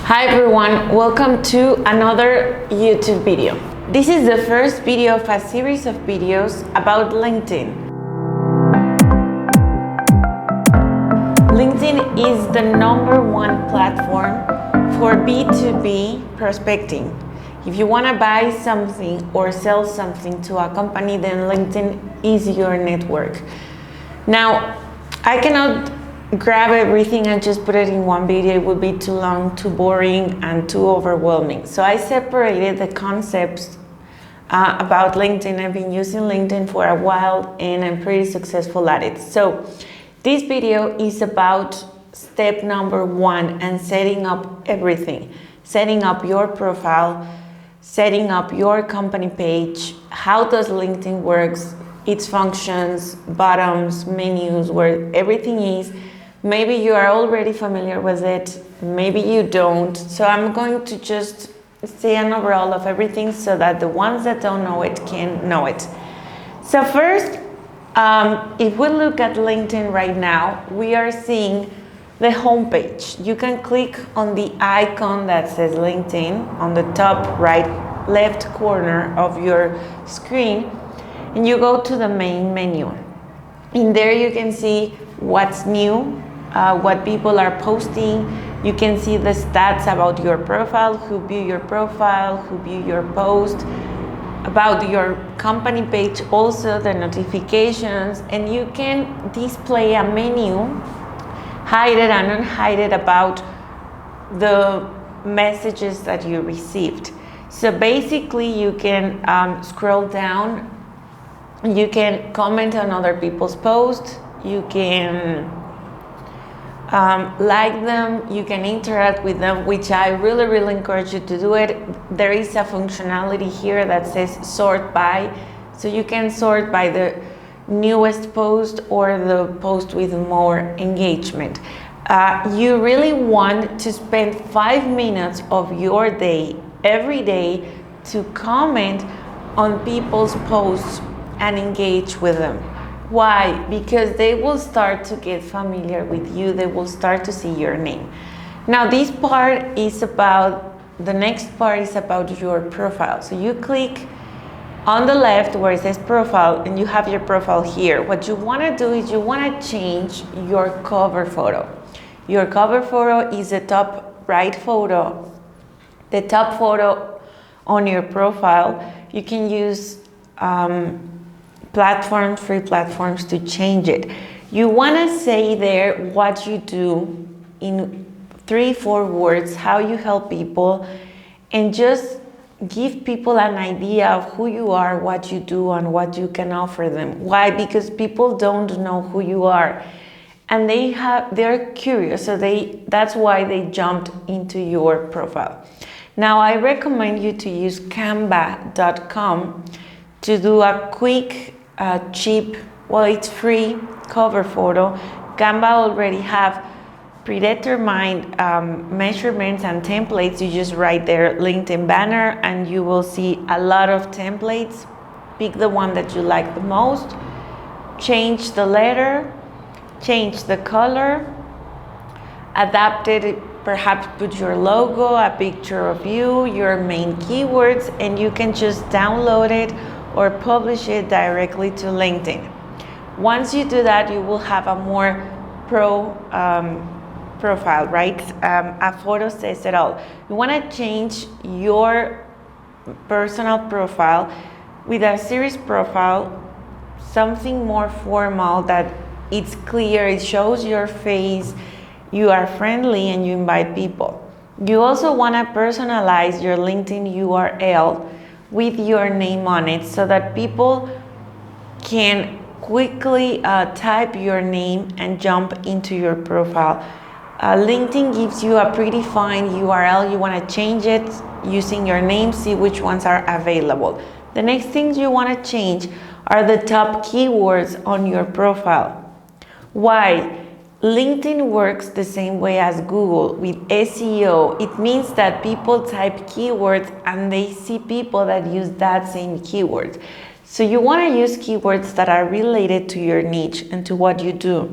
Hi everyone, welcome to another YouTube video. This is the first video of a series of videos about LinkedIn. LinkedIn is the #1 platform for B2B prospecting. If you want to buy something or sell something to a company, then LinkedIn is your network. Now, I cannot grab everything and just put it in one video. It would be too long, too boring, and too overwhelming. So I separated the concepts about LinkedIn. I've been using LinkedIn for a while and I'm pretty successful at it. So this video is about step #1 and setting up everything. Setting up your profile, setting up your company page, how does LinkedIn works, its functions, buttons, menus, where everything is. Maybe you are already familiar with it, maybe you don't. So I'm going to just say an overall of everything so that the ones that don't know it can know it. So first, if we look at LinkedIn right now, we are seeing the homepage. You can click on the icon that says LinkedIn on the top right left corner of your screen, and you go to the main menu. In there you can see what's new, what people are posting. You can see the stats about your profile, who view your profile, who view your post, about your company page, also the notifications, and you can display a menu, hide it and unhide it about the messages that you received. So basically you can scroll down, you can comment on other people's posts, you can like them, you can interact with them, which I really encourage you to do it. There is a functionality here that says sort by, so you can sort by the newest post or the post with more engagement. You really want to spend 5 minutes of your day every day to comment on people's posts and engage with them. Why? Because they will start to get familiar with you. They will start to see your name. Now this part is about, the next part is about your profile. So you click on the left where it says profile and you have your profile here. What you want to do is you want to change your cover photo. Your cover photo is the top right photo, the top photo on your profile. You can use free platforms to change it. You want to say there what you do in 3-4 words, how you help people, and just give people an idea of who you are, what you do, and what you can offer them. Why? Because people don't know who you are and they're curious, so that's why they jumped into your profile. Now I recommend you to use canva.com to do a quick cheap, well, it's free cover photo. Canva already have predetermined measurements and templates. You just write their LinkedIn banner and you will see a lot of templates. Pick the one that you like the most, change the letter, change the color, adapt it, perhaps put your logo, a picture of you, your main keywords, and you can just download it or publish it directly to LinkedIn. Once you do that, you will have a more profile, right? A photo says it all. You want to change your personal profile with a serious profile, something more formal that it's clear, it shows your face, you are friendly and you invite people. You also want to personalize your LinkedIn URL with your name on it so that people can quickly type your name and jump into your profile. LinkedIn gives you a predefined URL. You want to change it using your name, see which ones are available. The next things you want to change are the top keywords on your profile. Why? LinkedIn works the same way as Google with SEO. It means that people type keywords and they see people that use that same keyword. So you want to use keywords that are related to your niche and to what you do.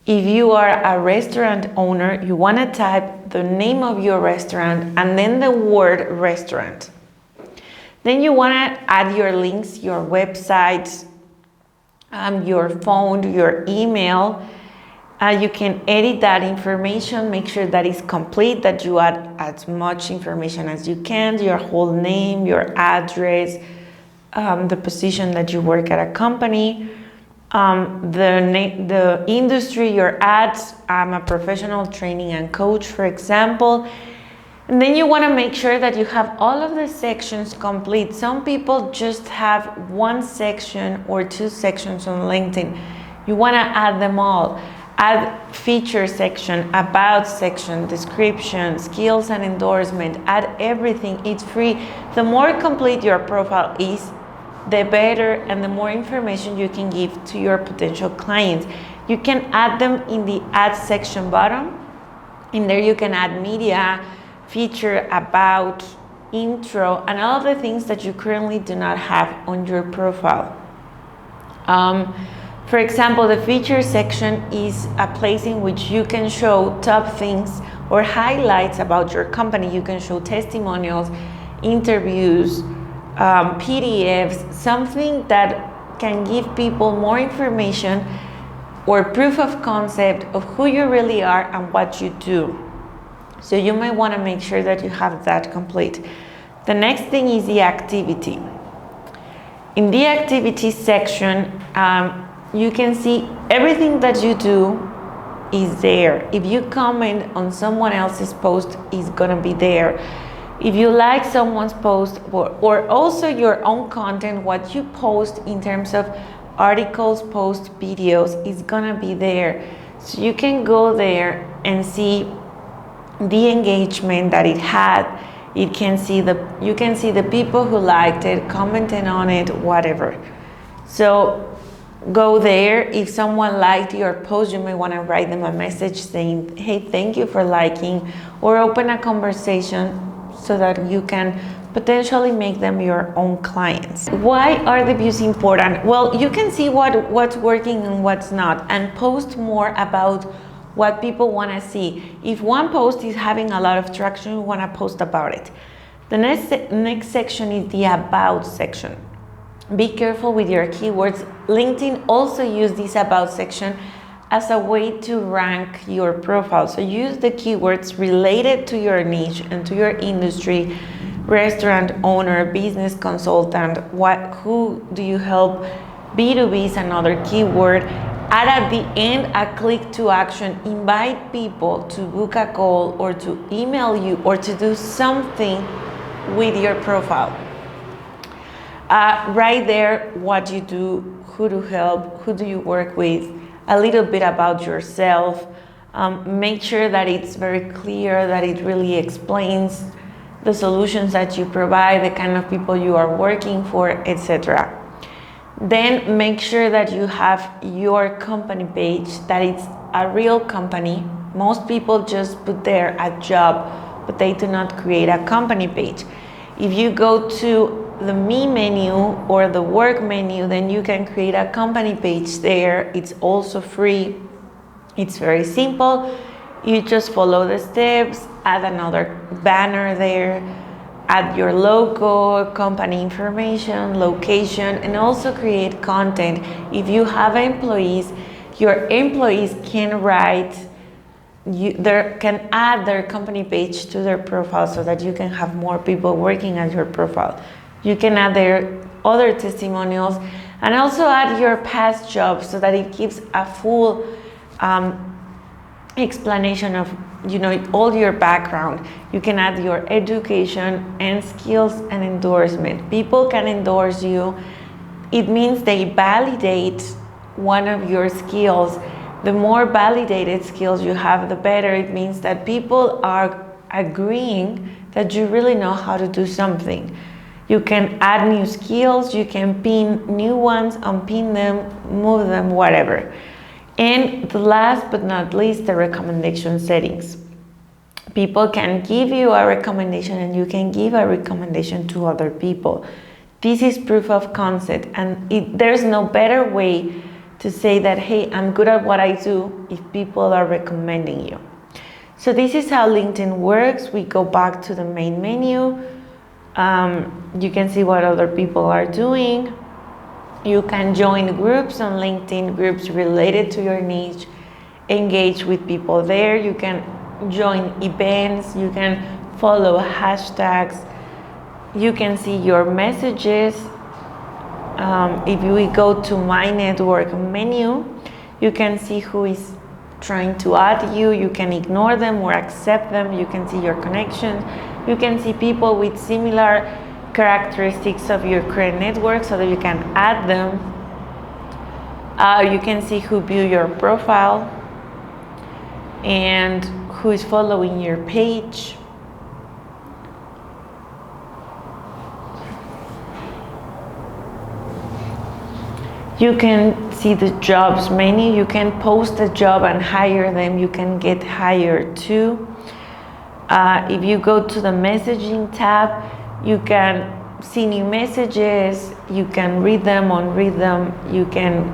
If you are a restaurant owner, you want to type the name of your restaurant, and then the word restaurant. Then you want to add your links, your website, your phone, your email. You can edit that information, make sure that it's complete, that you add as much information as you can, your whole name, your address, the position that you work at a company, the industry, your ads. I'm a professional training and coach, for example. And then you want to make sure that you have all of the sections complete. Some people just have one section or two sections on LinkedIn. You want to add them all. Add feature section, about section, description, skills and endorsement. Add everything. It's free. The more complete your profile is, the better and the more information you can give to your potential clients. You can add them in the add section bottom. In there you can add media, feature, about, intro, and all of the things that you currently do not have on your profile. For example, the feature section is a place in which you can show top things or highlights about your company. You can show testimonials, interviews, PDFs, something that can give people more information or proof of concept of who you really are and what you do. So you might want to make sure that you have that complete. The next thing is the activity. In the activity section, you can see everything that you do is there. If you comment on someone else's post, it's gonna be there. If you like someone's post or also your own content, what you post in terms of articles, posts, videos, is gonna be there. So you can go there and see the engagement that it had. You can see the people who liked it, commented on it, whatever. So go there. If someone liked your post, you may want to write them a message saying, hey, thank you for liking, or open a conversation so that you can potentially make them your own clients. Why are the views important? Well, you can see what's working and what's not, and post more about what people want to see. If one post is having a lot of traction, you want to post about it. The next section is the about section. Be careful with your keywords. LinkedIn also uses this about section as a way to rank your profile. So use the keywords related to your niche and to your industry, restaurant owner, business consultant, who do you help, B2B is another keyword. Add at the end a click to action. Invite people to book a call or to email you or to do something with your profile. Right there, what you do, who to help, who do you work with, a little bit about yourself. Make sure that it's very clear, that it really explains the solutions that you provide, the kind of people you are working for, etc. Then make sure that you have your company page, that it's a real company. Most people just put there a job, but they do not create a company page. If you go to the Me menu or the Work menu, then you can create a company page there. It's also free. It's very simple. You just follow the steps, add another banner there, add your logo, company information, location, and also create content. If you have employees, your employees can can add their company page to their profile so that you can have more people working at your profile. You can add their other testimonials and also add your past jobs so that it gives a full explanation of all your background. You can add your education and skills and endorsement. People can endorse you. It means they validate one of your skills. The more validated skills you have, the better. It means that people are agreeing that you really know how to do something. You can add new skills, you can pin new ones, unpin them, move them, whatever. And the last but not least, the recommendation settings. People can give you a recommendation and you can give a recommendation to other people. This is proof of concept, and there's no better way to say that, hey, I'm good at what I do if people are recommending you. So this is how LinkedIn works. We go back to the main menu. You can see what other people are doing. You can join groups on LinkedIn, groups related to your niche, engage with people there. You can join events, you can follow hashtags, you can see your messages. If we go to My Network menu, you can see who is trying to add you. You can ignore them or accept them. You can see your connections. You can see people with similar characteristics of your current network so that you can add them. You can see who view your profile and who is following your page. You can see the jobs menu. You can post a job and hire them. You can get hired too. If you go to the messaging tab, you can see new messages. You can read them, unread them. You can,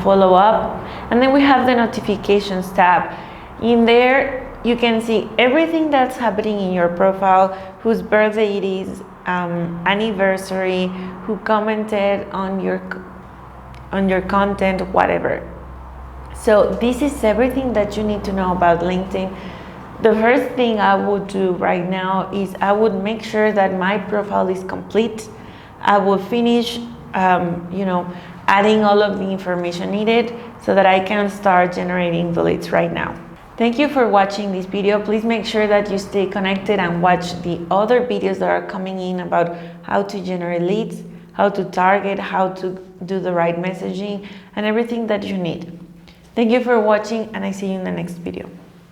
follow up. And then we have the notifications tab. In there, you can see everything that's happening in your profile, whose birthday it is, anniversary, who commented on your content, whatever. So this is everything that you need to know about LinkedIn. The first thing I would do right now is I would make sure that my profile is complete. I will finish, adding all of the information needed so that I can start generating the leads right now. Thank you for watching this video. Please make sure that you stay connected and watch the other videos that are coming in about how to generate leads, how to target, how to do the right messaging, and everything that you need. Thank you for watching, and I see you in the next video.